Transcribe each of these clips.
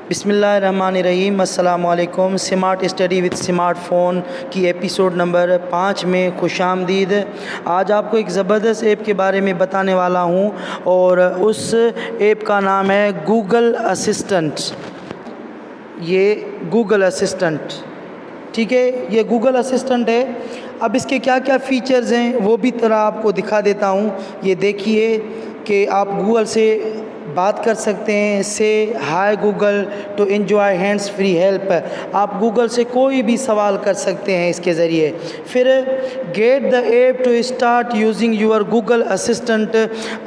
बिस्मिल्लाहिर्रहमानिर्रहीम। अस्सलामुअलैकुम। Smart study with smartphone की एपिसोड नंबर 5 में खुशामदीद। आज आपको एक ज़बरदस्त ऐप के बारे में बताने वाला हूँ और उस ऐप का नाम है गूगल असिस्टेंट। ये गूगल असिस्टेंट, ठीक है, ये गूगल असिस्टेंट है। अब इसके क्या क्या फ़ीचर्स हैं वो भी तरह आपको दिखा देता हूँ। ये देखिए कि आप गूगल से बात कर सकते हैं। से hi Google to enjoy hands free help. आप गूगल से कोई भी सवाल कर सकते हैं इसके ज़रिए। फिर get the app to start using your Google Assistant.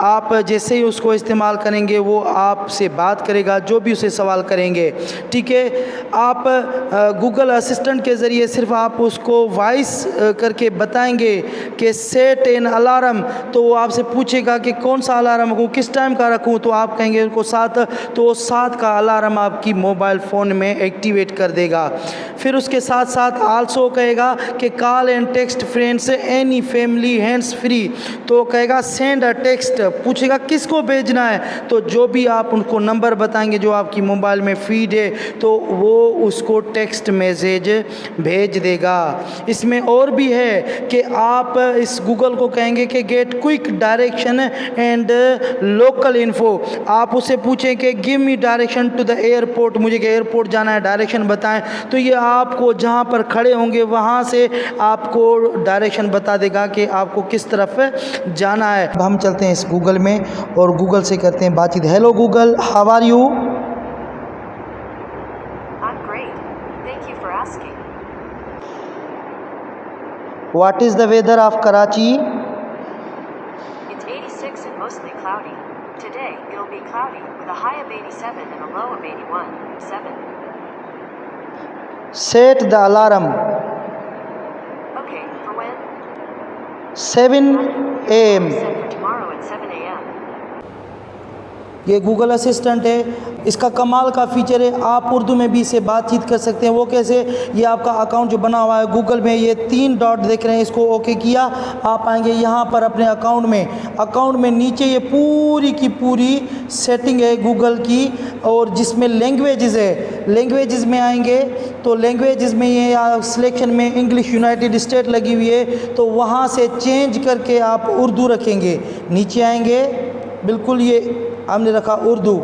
आप जैसे ही उसको इस्तेमाल करेंगे वो आपसे बात करेगा, जो भी उसे सवाल करेंगे, ठीक है। आप गूगल असिस्टेंट के ज़रिए सिर्फ आप उसको वॉइस करके बताएंगे कि सेट एन अलार्म, तो वो आपसे पूछेगा कि कौन सा अलार्म रखूँ, किस टाइम का रखूँ, तो आप कहेंगे उनको 7, तो वो 7 का अलार्म आपकी मोबाइल फ़ोन में एक्टिवेट कर देगा। फिर उसके साथ साथ आल्सो कहेगा कि call and text friends any family hands free, तो कहेगा सेंड अ टेक्स्ट, पूछेगा किसको भेजना है, तो जो भी आप उनको नंबर बताएंगे जो आपकी मोबाइल में फीड है, तो वो उसको टेक्स्ट मैसेज भेज देगा। इसमें और भी है कि आप इस गूगल को कहेंगे कि get quick direction and local info. आप उससे पूछें कि give me direction to the airport, मुझे कि एयरपोर्ट जाना है, डायरेक्शन बताएं, तो ये आपको जहाँ पर खड़े होंगे वहाँ से आपको डायरेक्शन बता देगा कि आपको किस तरफ जाना है। अब हम चलते हैं इस गूगल में और गूगल से करते हैं बातचीत। Hello Google, how are you? What is the weather of Karachi? It's 86 and mostly cloudy. Today, it'll be cloudy with a high of 87 and a low of 81. 7. Set the alarm. Okay, for when? 7 AM. Set for tomorrow at 7 a.m. ये Google assistant है। इसका कमाल का feature है, आप उर्दू में भी इससे बातचीत कर सकते हैं। वो कैसे? ये आपका अकाउंट जो बना हुआ है गूगल में, ये 3 डॉट देख रहे हैं, इसको ओके किया, आप आएंगे यहाँ पर अपने अकाउंट में नीचे ये पूरी की पूरी सेटिंग है गूगल की, और जिसमें लैंग्वेजेस है, लैंग्वेजेस में आएंगे तो लैंग्वेजेस में ये सिलेक्शन में इंग्लिश यूनाइटेड स्टेट लगी हुई है, तो वहाँ से चेंज करके आप उर्दू रखेंगे। नीचे आएंगे, बिल्कुल ये हमने रखा उर्दू।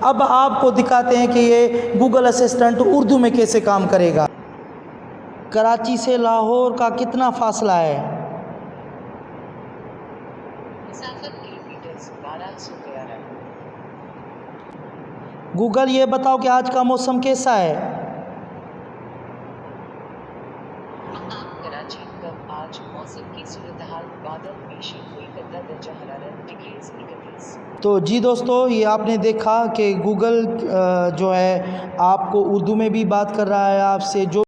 अब आपको दिखाते हैं कि ये गूगल असिस्टेंट उर्दू में कैसे काम करेगा। कराची से लाहौर का कितना फासला है? किलोमीटर 1211। गूगल ये बताओ कि आज का मौसम कैसा है? कराची का आज मौसम की सूरत हाल बादल पेशी हुई, 15 दर्जा हरारत डिग्री 31। तो जी दोस्तों, ये आपने देखा कि गूगल जो है आपको उर्दू में भी बात कर रहा है आपसे, जो